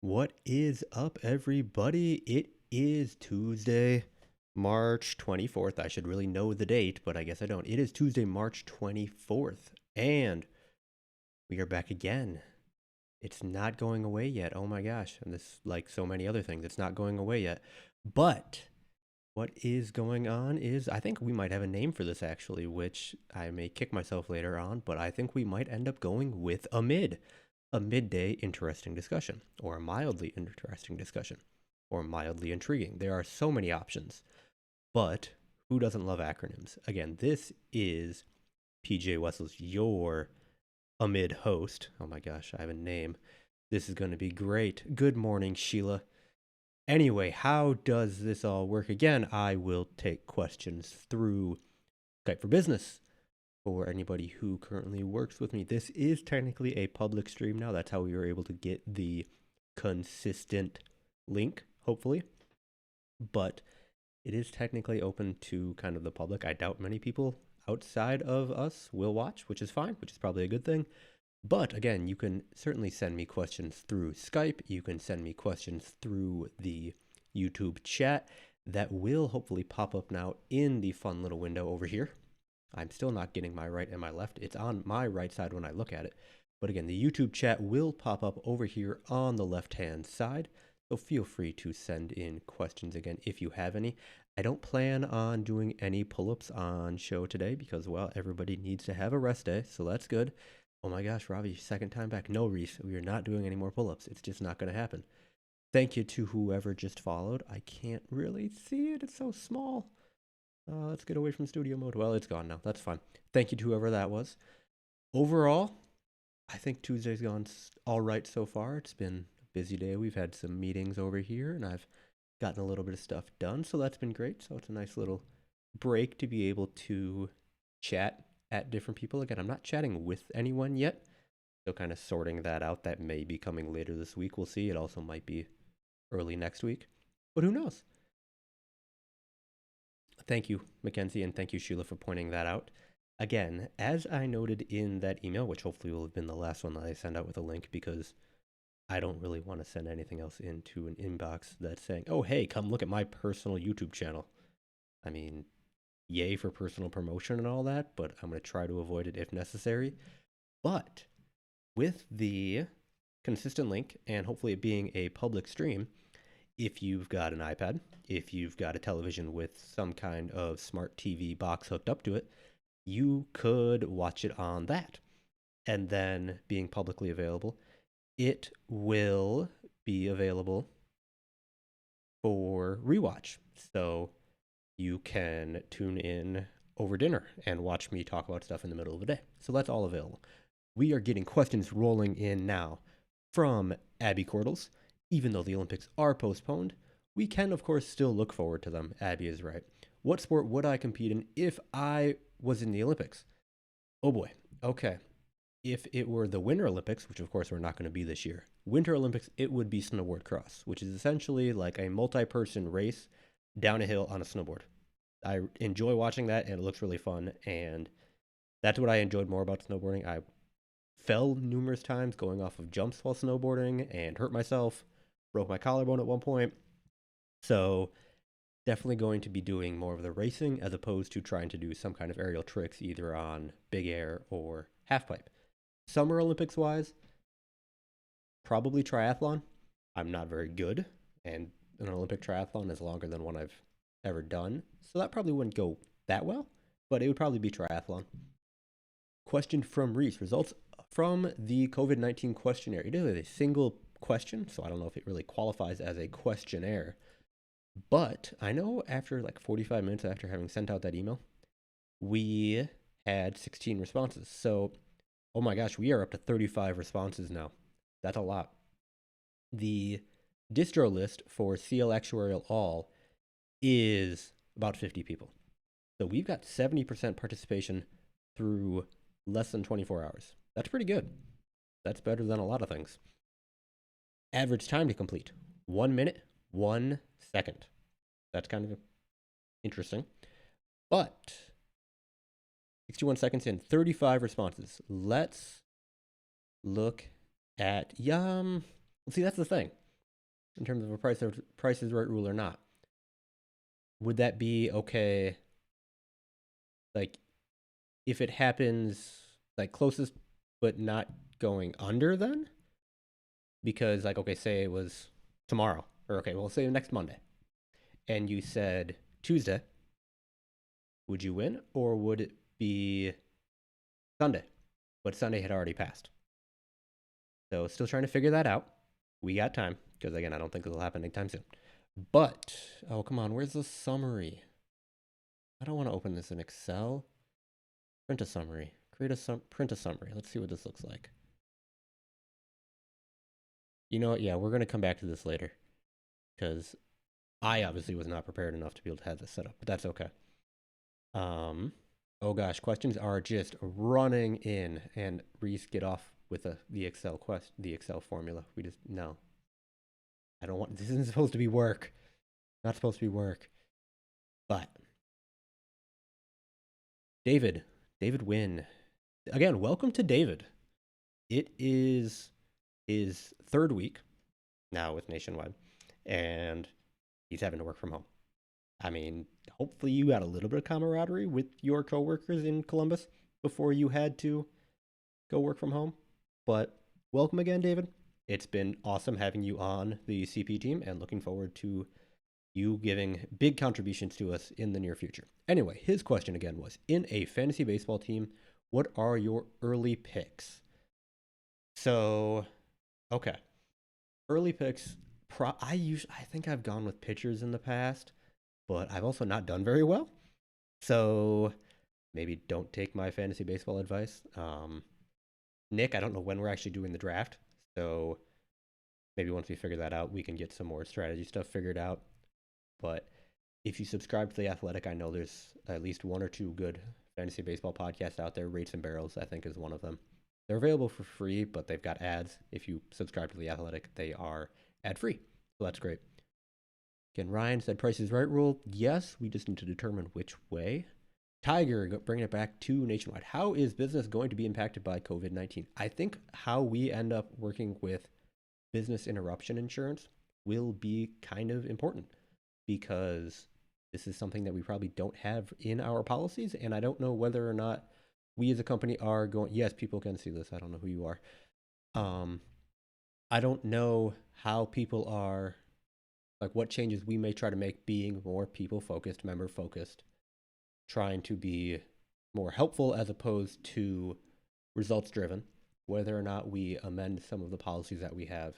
What is up, everybody? It is Tuesday, March 24th. I should really know the date, but I guess I don't. It is Tuesday, March 24th, and we are back again. It's not going away yet. Oh my gosh. And this, like so many other things, it's not going away yet. But what is going on is I think we might have a name for this actually, which I may kick myself later on, but I think we might end up going with a midday interesting discussion, or a mildly interesting discussion, or mildly intriguing. There are so many options, but who doesn't love acronyms? Again, this is PJ Wessels, your amid host. Oh my gosh, I have a name. This is going to be great. Good morning, Sheila. Anyway, how does this all work? Again, I will take questions through Skype for Business for anybody who currently works with me. This is technically a public stream now. That's how we were able to get the consistent link, hopefully. But it is technically open to kind of the public. I doubt many people outside of us will watch, which is fine, which is probably a good thing. But again, you can certainly send me questions through Skype. You can send me questions through the YouTube chat that will hopefully pop up now in the fun little window over here. I'm still not getting my right and my left. It's on my right side when I look at it. But again, the YouTube chat will pop up over here on the left-hand side. So feel free to send in questions again if you have any. I don't plan on doing any pull-ups on show today because, well, everybody needs to have a rest day. So that's good. Oh my gosh, Robbie, second time back. No, Reese, we are not doing any more pull-ups. It's just not going to happen. Thank you to whoever just followed. I can't really see it. It's so small. Let's get away from studio mode. Well, it's gone now. That's fine. Thank you to whoever that was. Overall, I think Tuesday's gone all right so far. It's been a busy day. We've had some meetings over here, and I've gotten a little bit of stuff done, so that's been great. So it's a nice little break to be able to chat at different people. Again, I'm not chatting with anyone yet, so kind of sorting that out. That may be coming later this week. We'll see. It also might be early next week, but who knows? Thank you, Mackenzie, and thank you, Sheila, for pointing that out. Again, as I noted in that email, which hopefully will have been the last one that I send out with a link because I don't really want to send anything else into an inbox that's saying, oh, hey, come look at my personal YouTube channel. I mean, yay for personal promotion and all that, but I'm going to try to avoid it if necessary. But with the consistent link and hopefully it being a public stream, if you've got an iPad, if you've got a television with some kind of smart TV box hooked up to it, you could watch it on that. And then being publicly available, it will be available for rewatch. So you can tune in over dinner and watch me talk about stuff in the middle of the day. So that's all available. We are getting questions rolling in now from Abby Cordles. Even though the Olympics are postponed, we can, of course, still look forward to them. Abby is right. What sport would I compete in if I was in the Olympics? Oh boy. Okay. If it were the Winter Olympics, which of course we're not going to be this year, Winter Olympics, it would be snowboard cross, which is essentially like a multi-person race down a hill on a snowboard. I enjoy watching that, and it looks really fun, and that's what I enjoyed more about snowboarding. I fell numerous times going off of jumps while snowboarding and hurt myself, broke my collarbone at one point. So definitely going to be doing more of the racing as opposed to trying to do some kind of aerial tricks either on big air or half pipe. Summer Olympics wise, probably triathlon. I'm not very good, and an Olympic triathlon is longer than one I've ever done, so that probably wouldn't go that well, but it would probably be triathlon. Question from Reese. Results from the COVID-19 questionnaire. It is a single question, so I don't know if it really qualifies as a questionnaire. But I know after like 45 minutes after having sent out that email, we had 16 responses. So, oh my gosh, we are up to 35 responses now. That's a lot. The distro list for CL Actuarial All is about 50 people. So we've got 70% participation through less than 24 hours. That's pretty good. That's better than a lot of things. Average time to complete 1 minute, 1 second. That's kind of interesting. But 61 seconds in, 35 responses. Let's look at see, that's the thing. in terms of a Price is Right rule or not. Would that be okay? Like, if it happens like closest but not going under, then? Because like, okay, say it was tomorrow, or okay, we'll say next Monday, and you said Tuesday, would you win, or would it be Sunday? But Sunday had already passed. So still trying to figure that out. We got time, because again, I don't think it'll happen anytime soon. But, oh, come on, where's the summary? I don't want to open this in Excel. Print a summary. Print a summary. Let's see what this looks like. You know what? Yeah, we're going to come back to this later, because I obviously was not prepared enough to be able to have this set up, but that's okay. Oh gosh, questions are just running in, and Reese, get off with the Excel formula. We just no. I don't want. This isn't supposed to be work. Not supposed to be work. But David Wynn. Again, welcome to David. It is his third week now with Nationwide, and he's having to work from home. I mean, hopefully you got a little bit of camaraderie with your coworkers in Columbus before you had to go work from home. But welcome again, David. It's been awesome having you on the CP team and looking forward to you giving big contributions to us in the near future. Anyway, his question again was, in a fantasy baseball team, what are your early picks? So, okay. Early picks, I think I've gone with pitchers in the past, but I've also not done very well. So maybe don't take my fantasy baseball advice. Nick, I don't know when we're actually doing the draft. So maybe once we figure that out, we can get some more strategy stuff figured out. But if you subscribe to The Athletic, I know there's at least one or two good fantasy baseball podcasts out there. Rates and Barrels, I think, is one of them. They're available for free, but they've got ads. If you subscribe to The Athletic, they are ad-free. So that's great. Again, Ryan said Price is Right rule. Yes, we just need to determine which way. Tiger, bringing it back to Nationwide. How is business going to be impacted by COVID-19? I think how we end up working with business interruption insurance will be kind of important, because this is something that we probably don't have in our policies, and I don't know whether or not we as a company are going. Yes, people can see this. I don't know who you are. I don't know how people are, like what changes we may try to make, being more people focused, member focused, trying to be more helpful as opposed to results driven, whether or not we amend some of the policies that we have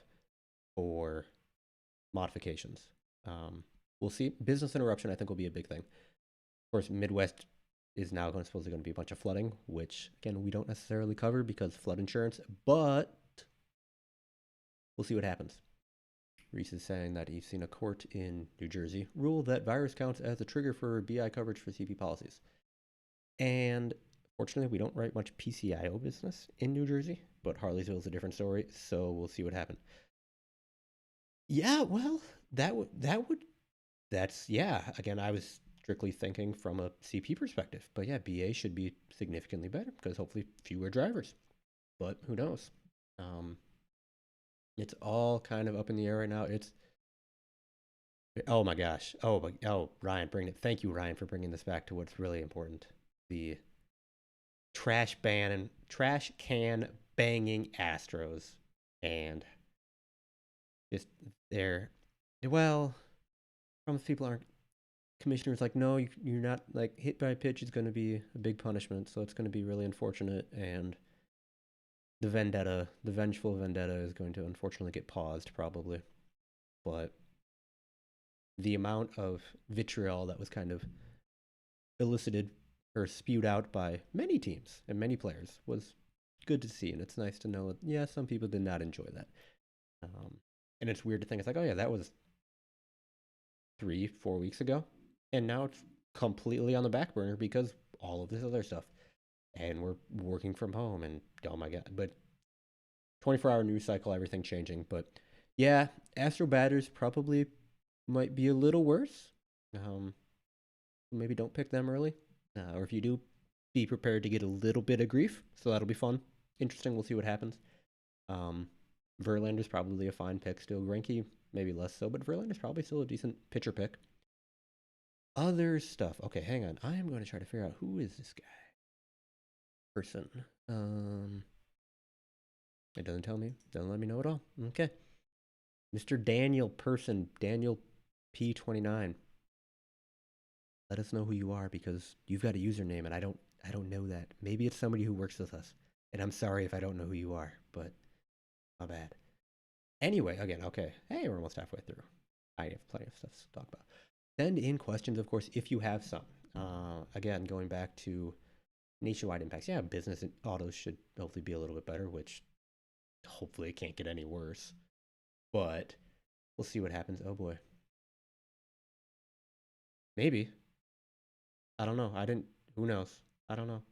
for modifications. We'll see. Business interruption, I think, will be a big thing. Of course, Midwest is now supposedly going to be a bunch of flooding, which, again, we don't necessarily cover because flood insurance, but we'll see what happens. Reese is saying that he's seen a court in New Jersey rule that virus counts as a trigger for BI coverage for CP policies. And fortunately, we don't write much PCIO business in New Jersey, but Harleysville is a different story, so we'll see what happens. Yeah, well, yeah. Again, I was strictly thinking from a CP perspective, but yeah, BA should be significantly better because hopefully fewer drivers. But who knows? It's all kind of up in the air right now. Oh my gosh. Ryan, bring it. Thank you, Ryan, for bringing this back to what's really important: the trash can banging Astros, and just well, some people aren't. Commissioner's like, no, you're not, like, hit by a pitch is going to be a big punishment, so it's going to be really unfortunate, and the vengeful vendetta is going to unfortunately get paused probably. But the amount of vitriol that was kind of elicited or spewed out by many teams and many players was good to see, and it's nice to know that, yeah, some people did not enjoy that. And it's weird to think, it's like, oh yeah, that was 3-4 weeks ago, and now it's completely on the back burner because all of this other stuff, and we're working from home, and oh my god. But 24-hour news cycle, everything changing. But yeah, Astro batters probably might be a little worse. Maybe don't pick them early, or if you do, be prepared to get a little bit of grief, so that'll be fun, interesting. We'll see what happens. Verlander's probably a fine pick still. Greinke, maybe less so, but Verlaine is probably still a decent pitcher pick. Other stuff. Okay, hang on. I am going to try to figure out who is this guy. Person. It doesn't tell me. Doesn't let me know at all. Okay. Mr. Daniel Person, Daniel P29. Let us know who you are because you've got a username and I don't know that. Maybe it's somebody who works with us. And I'm sorry if I don't know who you are, but my bad. Anyway, again, okay. Hey, we're almost halfway through. I have plenty of stuff to talk about. Send in questions, of course, if you have some. Again, going back to nationwide impacts. Yeah, business autos should hopefully be a little bit better, which hopefully it can't get any worse. But we'll see what happens. Oh boy. Maybe. I don't know. Who knows? I don't know.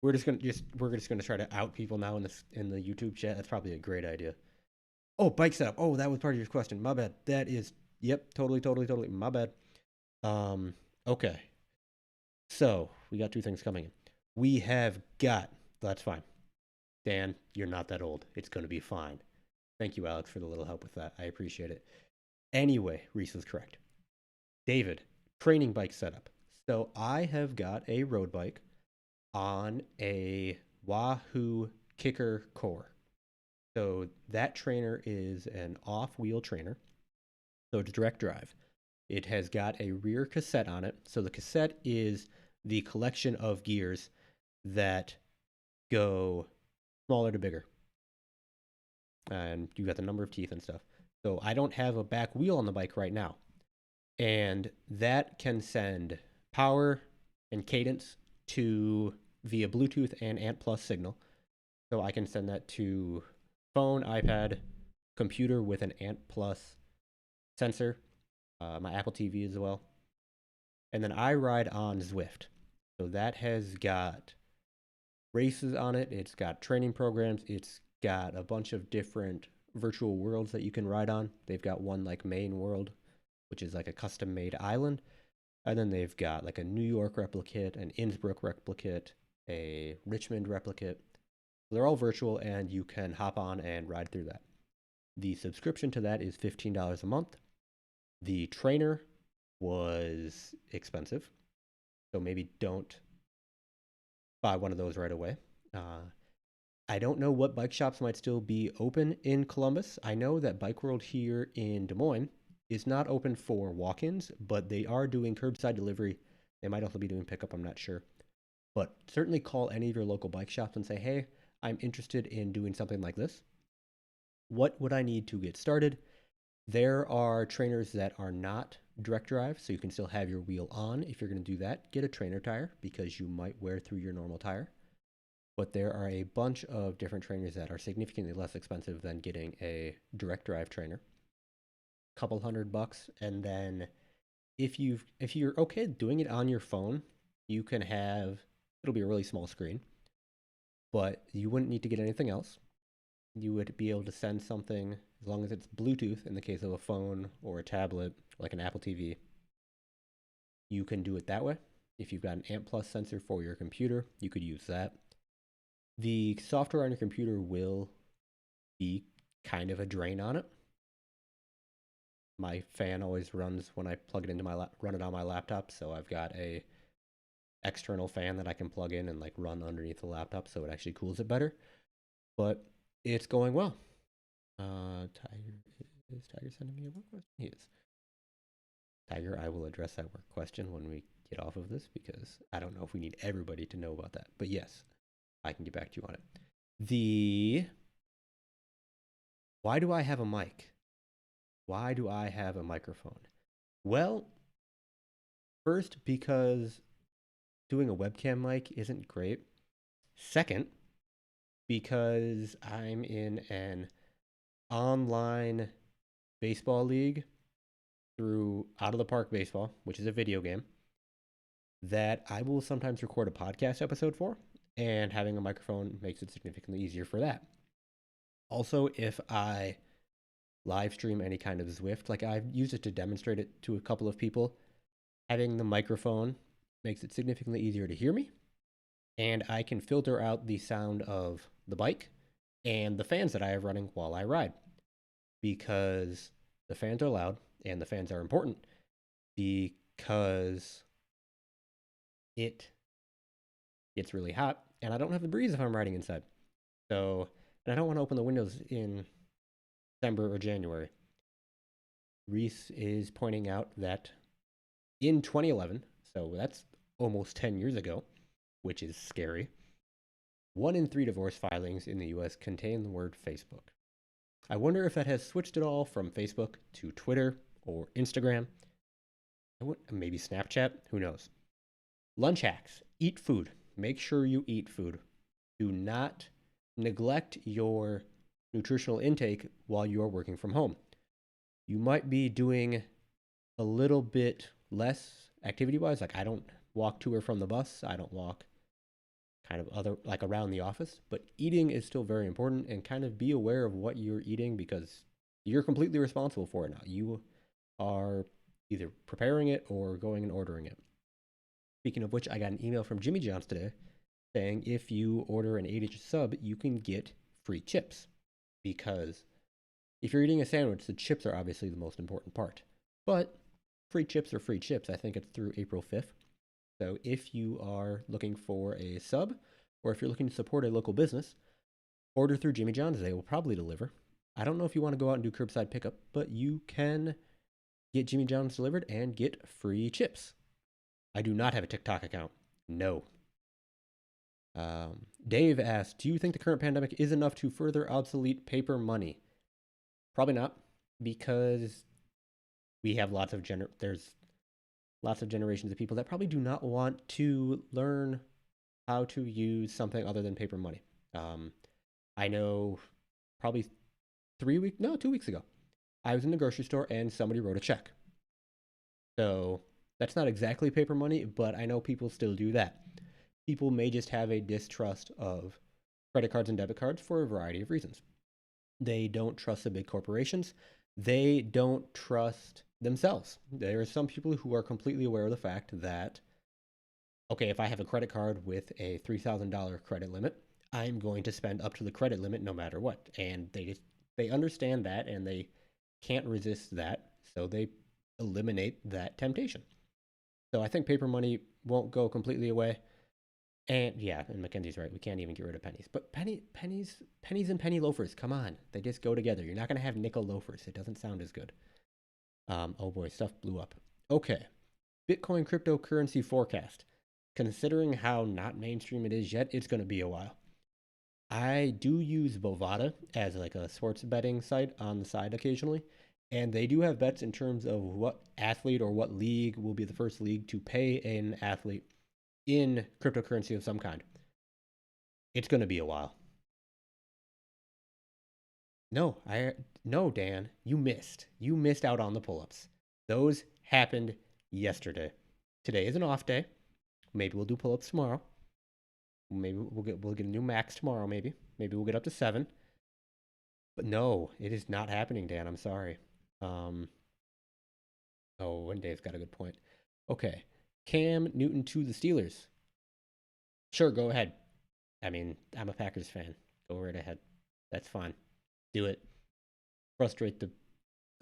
We're just gonna try to out people now in the YouTube chat. That's probably a great idea. Oh, bike setup. Oh, that was part of your question. My bad. That is totally my bad. Okay. So we got two things coming in. We have got that's fine. Dan, you're not that old. It's gonna be fine. Thank you, Alex, for the little help with that. I appreciate it. Anyway, Reese was correct. David, training bike setup. So I have got a road bike on a Wahoo Kicker Core. So that trainer is an off-wheel trainer. So it's direct drive. It has got a rear cassette on it. So the cassette is the collection of gears that go smaller to bigger. And you got the number of teeth and stuff. So I don't have a back wheel on the bike right now. And that can send power and cadence to via Bluetooth and ANT+ signal. So I can send that to phone, iPad, computer with an ANT+ sensor, my Apple TV as well. And then I ride on Zwift. So that has got races on it. It's got training programs. It's got a bunch of different virtual worlds that you can ride on. They've got one like Maine World, which is like a custom made island. And then they've got like a New York replicate, an Innsbruck replicate, a Richmond replicate. They're all virtual and you can hop on and ride through that. The subscription to that is $15 a month. The trainer was expensive, so maybe don't buy one of those right away. I don't know what bike shops might still be open in Columbus. I know that Bike World here in Des Moines is not open for walk-ins, but they are doing curbside delivery. They might also be doing pickup, I'm not sure. But certainly call any of your local bike shops and say, hey, I'm interested in doing something like this. What would I need to get started? There are trainers that are not direct drive, so you can still have your wheel on. If you're going to do that, get a trainer tire because you might wear through your normal tire. But there are a bunch of different trainers that are significantly less expensive than getting a direct drive trainer. Couple $100, and then if you're okay doing it on your phone, you can have it'll be a really small screen, but you wouldn't need to get anything else. You would be able to send something as long as it's Bluetooth in the case of a phone or a tablet, like an Apple TV. You can do it that way. If you've got an ANT+ sensor for your computer, you could use that. The software on your computer will be kind of a drain on it. My fan always runs when I plug it into run it on my laptop, so I've got a external fan that I can plug in and like run underneath the laptop, so it actually cools it better. But it's going well. Tiger, is Tiger sending me a work question? He is. Tiger, I will address that work question when we get off of this because I don't know if we need everybody to know about that. But yes, I can get back to you on it. Why do I have a mic? Why do I have a microphone? Well, first, because doing a webcam mic isn't great. Second, because I'm in an online baseball league through Out of the Park Baseball, which is a video game, that I will sometimes record a podcast episode for, and having a microphone makes it significantly easier for that. Also, if I live stream any kind of Zwift, like I've used it to demonstrate it to a couple of people, having the microphone makes it significantly easier to hear me, and I can filter out the sound of the bike and the fans that I have running while I ride. Because The fans are loud and the fans are important because it gets really hot and I don't have the breeze if I'm riding inside. So, and I don't want to open the windows in December or January. Reese is pointing out that in 2011, so that's almost 10 years ago, which is scary, 1 in 3 divorce filings in the US contain the word Facebook. I wonder if that has switched at all from Facebook to Twitter or Instagram. Maybe Snapchat, who knows? Lunch hacks: eat food. Make sure you eat food. Do not neglect your nutritional intake while you are working from home. You might be doing a little bit less activity wise. Like, I don't walk to or from the bus, I don't walk kind of other like around the office, but eating is still very important, and kind of be aware of what you're eating because you're completely responsible for it now. You are either preparing it or going and ordering it. Speaking of which, I got an email from Jimmy John's today saying if you order an 8-inch sub, you can get free chips. Because if you're eating a sandwich, the chips are obviously the most important part. But free chips are free chips. I think it's through April 5th. So if you are looking for a sub, or if you're looking to support a local business, order through Jimmy John's. They will probably deliver. I don't know if you want to go out and do curbside pickup, but you can get Jimmy John's delivered and get free chips. I do not have a TikTok account. No. Dave asked, do you think the current pandemic is enough to further obsolete paper money? Probably not, because we have there's lots of generations of people that probably do not want to learn how to use something other than paper money. I know probably 2 weeks ago, I was in the grocery store and somebody wrote a check. So that's not exactly paper money, but I know people still do that. People may just have a distrust of credit cards and debit cards for a variety of reasons. They don't trust the big corporations. They don't trust themselves. There are some people who are completely aware of the fact that, okay, if I have a credit card with a $3,000 credit limit, I'm going to spend up to the credit limit no matter what. And they understand that and they can't resist that, so they eliminate that temptation. So I think paper money won't go completely away. And yeah, and Mackenzie's right. We can't even get rid of pennies. But pennies and penny loafers, come on. They just go together. You're not going to have nickel loafers. It doesn't sound as good. Oh boy, stuff blew up. Okay. Bitcoin cryptocurrency forecast. Considering how not mainstream it is yet, it's going to be a while. I do use Bovada as like a sports betting site on the side occasionally. And they do have bets in terms of what athlete or what league will be the first league to pay an athlete in cryptocurrency of some kind. It's going to be a while. No, Dan, you missed. You missed out on the pull-ups. Those happened yesterday. Today is an off day. Maybe we'll do pull-ups tomorrow. Maybe we'll get a new max tomorrow. Maybe we'll get up to 7. But no, it is not happening, Dan. I'm sorry. Oh, and Dave's got a good point. Okay, Cam Newton to the Steelers. Sure, go ahead. I mean, I'm a Packers fan. Go right ahead. That's fine. Do it. Frustrate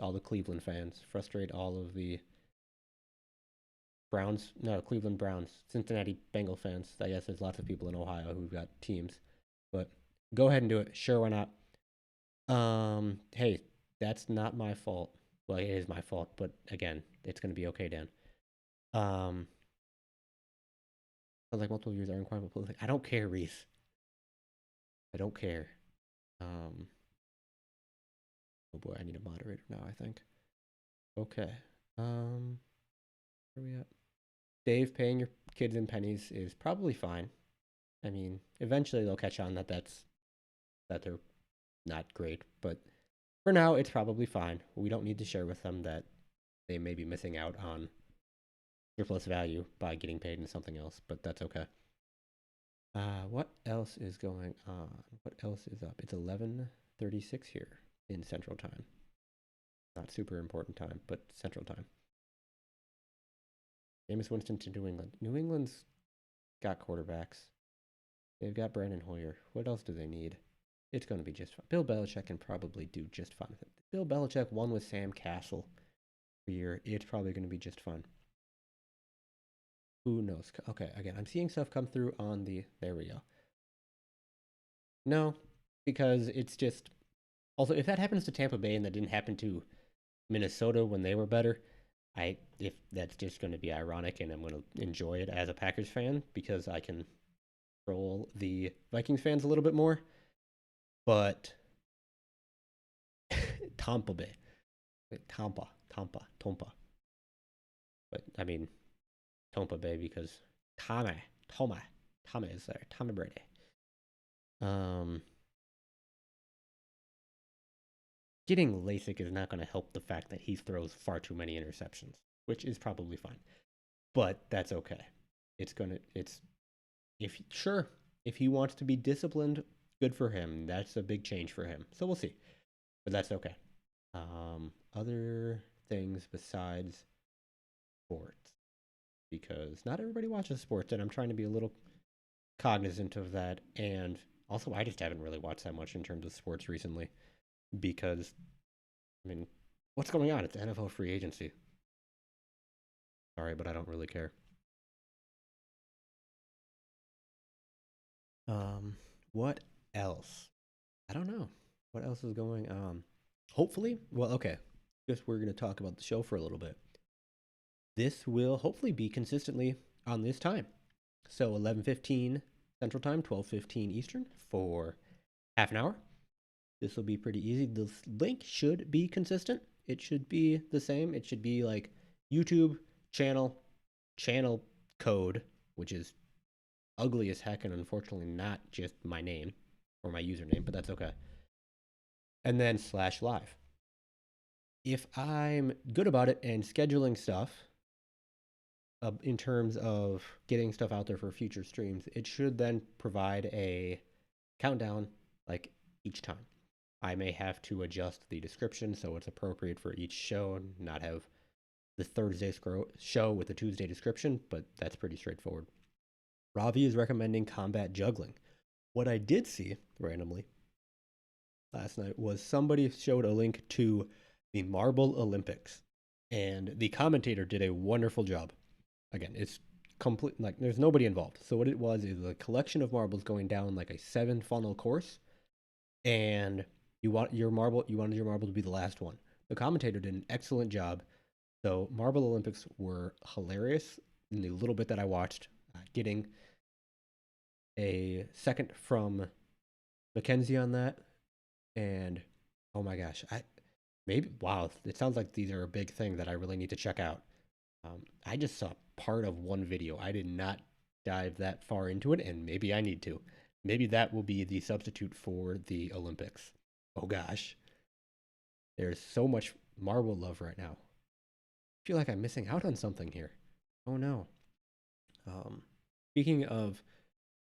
all the Cleveland fans. Frustrate all of the Cleveland Browns, Cincinnati Bengal fans. I guess there's lots of people in Ohio who've got teams, but go ahead and do it. Sure, why not? Hey, that's not my fault. Well, it is my fault, but again, it's gonna be okay, Dan. Um, like multiple years are inquiring. I don't care, Reese. I don't care. Um, oh boy, I need a moderator now, I think. Okay. Where are we at? Dave, paying your kids in pennies is probably fine. I mean, eventually they'll catch on that they're not great, but for now it's probably fine. We don't need to share with them that they may be missing out on surplus value by getting paid in something else, but that's okay. What else is going on? What else is up? It's 11:36 here in Central Time. Not super important time, but Central Time. Jameis Winston to New England. New England's got quarterbacks. They've got Brandon Hoyer. What else do they need? It's going to be just fine. Bill Belichick can probably do just fine with it. Bill Belichick won with Sam Castle for a year. It's probably going to be just fine. Who knows? Okay, again, I'm seeing stuff come through on the. There we go. No, because it's just. Also, if that happens to Tampa Bay and that didn't happen to Minnesota when they were better, if that's just going to be ironic and I'm going to enjoy it as a Packers fan because I can troll the Vikings fans a little bit more. But Tampa Bay, Tampa. But I mean Tampa Bay because Tommy is there. Tommy Brady. Um, Getting LASIK is not going to help the fact that he throws far too many interceptions, which is probably fine. But that's okay. It's if he wants to be disciplined, good for him. That's a big change for him. So we'll see. But that's okay. Other things besides sports, because not everybody watches sports, and I'm trying to be a little cognizant of that. And also, I just haven't really watched that much in terms of sports recently because, I mean, what's going on? It's NFL free agency. Sorry, but I don't really care. What else? I don't know. What else is going on? Hopefully, well, okay. Just we're going to talk about the show for a little bit. This will hopefully be consistently on this time. So 11:15 Central Time, 12:15 Eastern for half an hour. This will be pretty easy. The link should be consistent. It should be the same. It should be like YouTube channel code, which is ugly as heck and unfortunately not just my name or my username, but that's okay. And then /live. If I'm good about it and scheduling stuff in terms of getting stuff out there for future streams, it should then provide a countdown like each time. I may have to adjust the description so it's appropriate for each show and not have the Thursday show with the Tuesday description, but that's pretty straightforward. Ravi is recommending combat juggling. What I did see randomly last night was somebody showed a link to the Marble Olympics, and the commentator did a wonderful job. Again, it's complete, like there's nobody involved. So what it was is a collection of marbles going down like a 7 funnel course, and you wanted your marble to be the last one. The commentator did an excellent job. So Marble Olympics were hilarious in the little bit that I watched. Getting a second from Mackenzie on that, and oh my gosh, wow, it sounds like these are a big thing that I really need to check out. I just saw part of one video. I did not dive that far into it, and maybe I need to. Maybe that will be the substitute for the Olympics. Oh gosh, there's so much marble love right now. I feel like I'm missing out on something here. Oh no. Speaking of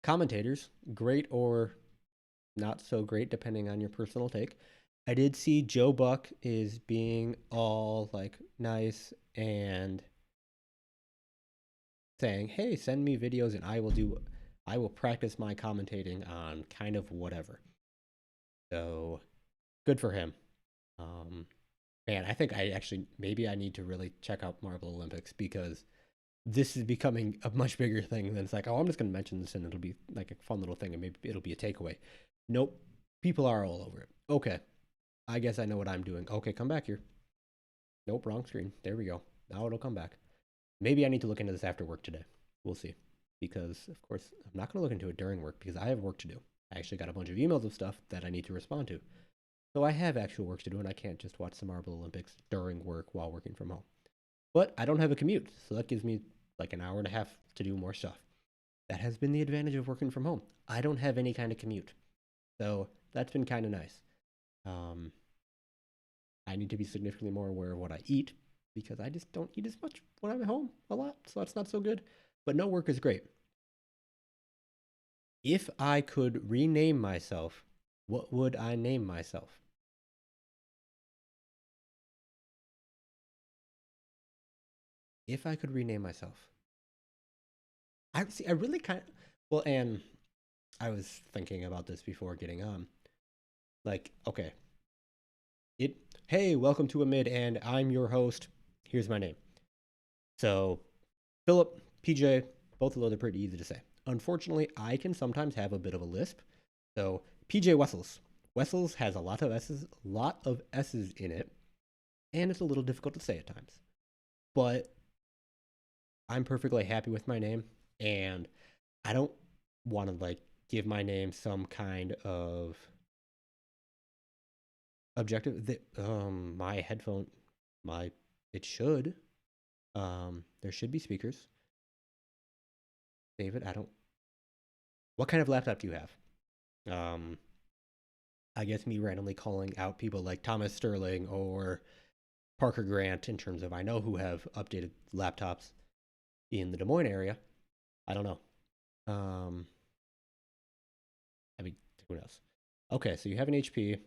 commentators, great or not so great, depending on your personal take. I did see Joe Buck is being all like nice and saying, "Hey, send me videos and I will practice my commentating on kind of whatever." So good for him. Um, Man, I think maybe I need to really check out Marble Olympics because this is becoming a much bigger thing than it's like, oh, I'm just going to mention this and it'll be like a fun little thing and maybe it'll be a takeaway. Nope. People are all over it. Okay. I guess I know what I'm doing. Okay, come back here. Nope, wrong screen. There we go. Now it'll come back. Maybe I need to look into this after work today. We'll see. Because, of course, I'm not going to look into it during work because I have work to do. I actually got a bunch of emails of stuff that I need to respond to. So I have actual work to do and I can't just watch the Marble Olympics during work while working from home. But I don't have a commute, so that gives me like an hour and a half to do more stuff. That has been the advantage of working from home. I don't have any kind of commute. So that's been kind of nice. I need to be significantly more aware of what I eat because I just don't eat as much when I'm at home a lot. So that's not so good. But no work is great. If I could rename myself, what would I name myself? If I could rename myself, I see. I really kind of well, and I was thinking about this before getting on. Like, okay, it, hey, welcome to Amid, and I'm your host. Here's my name. So, Philip, PJ, both of those are pretty easy to say. Unfortunately, I can sometimes have a bit of a lisp. So, PJ Wessels. Wessels has a lot of S's in it, and it's a little difficult to say at times. But I'm perfectly happy with my name, and I don't want to like give my name some kind of objective that my headphone my it should there should be speakers. David, I don't, what kind of laptop do you have? um I guess me randomly calling out people like Thomas Sterling or Parker Grant in terms of I know who have updated laptops in the Des Moines area. I don't know. um I mean, who knows? Okay, so you have an HP.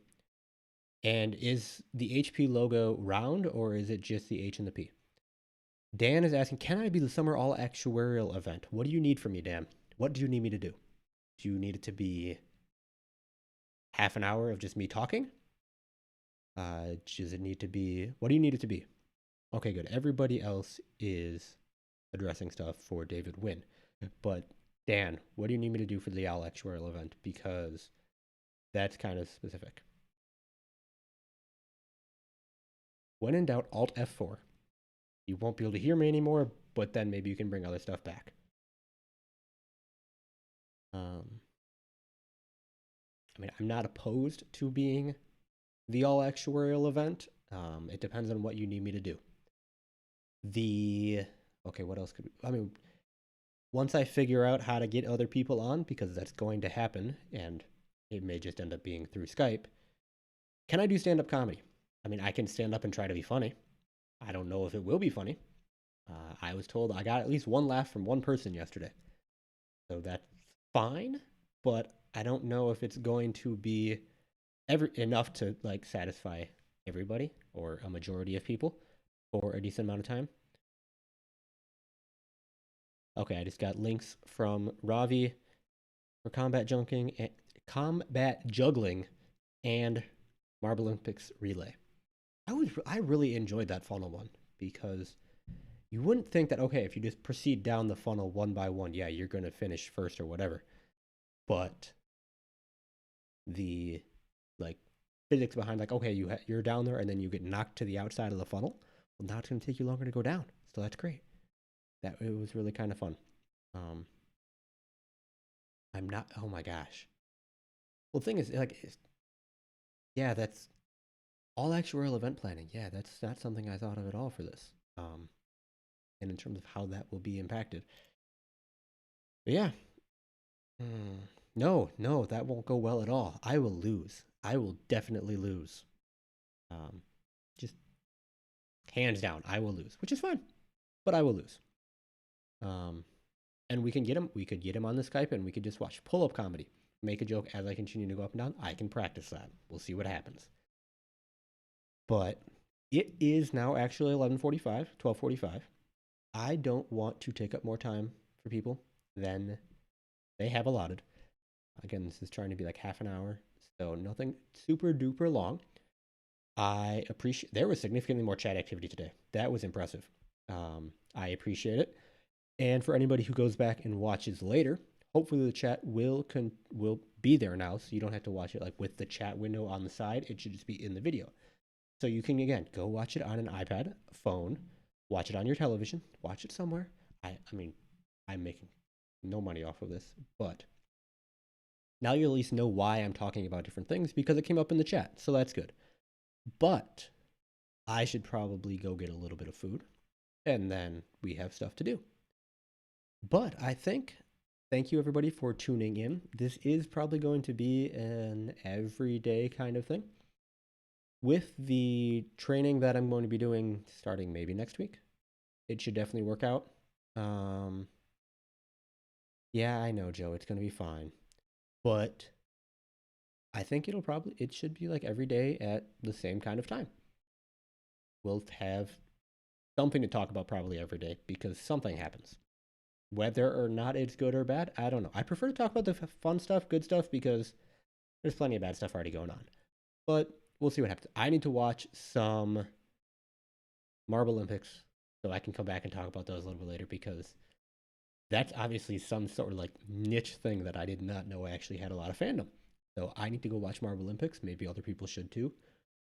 And is the HP logo round or is it just the H and the P? Dan is asking, can I be the summer all actuarial event? What do you need from me, Dan? What do you need me to do? Do you need it to be half an hour of just me talking? Does it need to be, what do you need it to be? Okay, good. Everybody else is addressing stuff for David Wynn. But Dan, what do you need me to do for the all actuarial event? Because that's kind of specific. When in doubt, Alt F4. You won't be able to hear me anymore, but then maybe you can bring other stuff back. I mean, I'm not opposed to being the all actuarial event. It depends on what you need me to do. Okay, what else could I mean, once I figure out how to get other people on, because that's going to happen, and it may just end up being through Skype, can I do stand up comedy? I mean, I can stand up and try to be funny. I don't know if it will be funny. I was told I got at least one laugh from one person yesterday. So that's fine, but I don't know if it's going to be enough to like satisfy everybody or a majority of people for a decent amount of time. Okay, I just got links from Ravi for combat juggling, and Marble Olympics relay. I really enjoyed that funnel one because you wouldn't think that, okay, if you just proceed down the funnel one by one, yeah, you're going to finish first or whatever. But the like physics behind like, okay, you're down there and then you get knocked to the outside of the funnel. Well, now it's going to take you longer to go down. So that's great. That it was really kind of fun. Um, I'm not. Oh my gosh. Well, the thing is, yeah, that's all actuarial event planning. Yeah, that's not something I thought of at all for this. And in terms of how that will be impacted. But yeah. No, that won't go well at all. I will lose. I will definitely lose. Just hands down, I will lose, which is fine, but I will lose. And we can get him. We could get him on the Skype, and we could just watch pull-up comedy. Make a joke as I continue to go up and down. I can practice that. We'll see what happens. But it is now actually 11:45, 12:45. I don't want to take up more time for people than they have allotted. Again, this is trying to be like half an hour, so nothing super duper long. I appreciate there was significantly more chat activity today. That was impressive. I appreciate it. And for anybody who goes back and watches later, hopefully the chat will be there now, so you don't have to watch it like with the chat window on the side. It should just be in the video. So you can again go watch it on an iPad, phone, watch it on your television, watch it somewhere. I mean, I'm making no money off of this, but now you at least know why I'm talking about different things because it came up in the chat. So that's good. But I should probably go get a little bit of food, and then we have stuff to do. But I think, thank you everybody for tuning in. This is probably going to be an everyday kind of thing. With the training that I'm going to be doing starting maybe next week, it should definitely work out. Yeah, I know, Joe, it's going to be fine. But I think it should be like every day at the same kind of time. We'll have something to talk about probably every day because something happens. Whether or not it's good or bad, I don't know. I prefer to talk about the fun stuff, good stuff, because there's plenty of bad stuff already going on. but we'll see what happens. I need to watch some Marble Olympics so I can come back and talk about those a little bit later because that's obviously some sort of like niche thing that I did not know actually had a lot of fandom. So I need to go watch Marble Olympics. Maybe other people should too.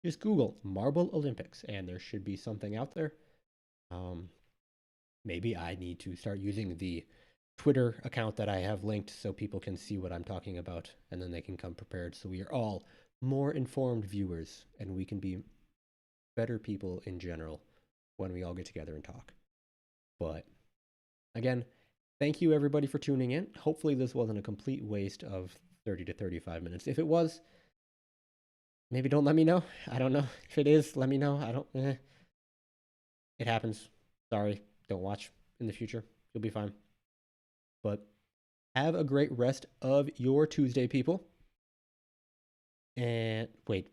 Just Google Marble Olympics and there should be something out there. Um, Maybe I need to start using the Twitter account that I have linked so people can see what I'm talking about and then they can come prepared. So we are all more informed viewers and we can be better people in general when we all get together and talk. But again, thank you everybody for tuning in. Hopefully, this wasn't a complete waste of 30 to 35 minutes. If it was, maybe don't let me know. I don't know. If it is, let me know. I don't, it happens. Sorry. Don't watch in the future. You'll be fine. But have a great rest of your Tuesday, people. And wait,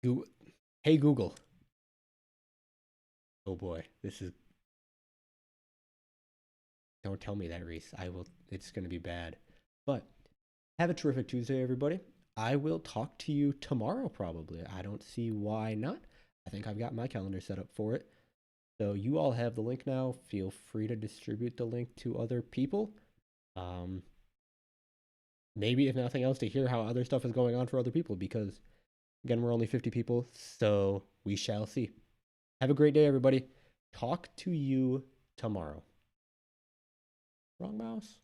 Google, hey Google. Oh boy, this is. Don't tell me that, Reese. I will. It's going to be bad. But have a terrific Tuesday, everybody. I will talk to you tomorrow, probably. I don't see why not. I think I've got my calendar set up for it. So you all have the link now. Feel free to distribute the link to other people. Um, Maybe, if nothing else, to hear how other stuff is going on for other people because, again, we're only 50 people. So we shall see. Have a great day, everybody. Talk to you tomorrow. Wrong mouse.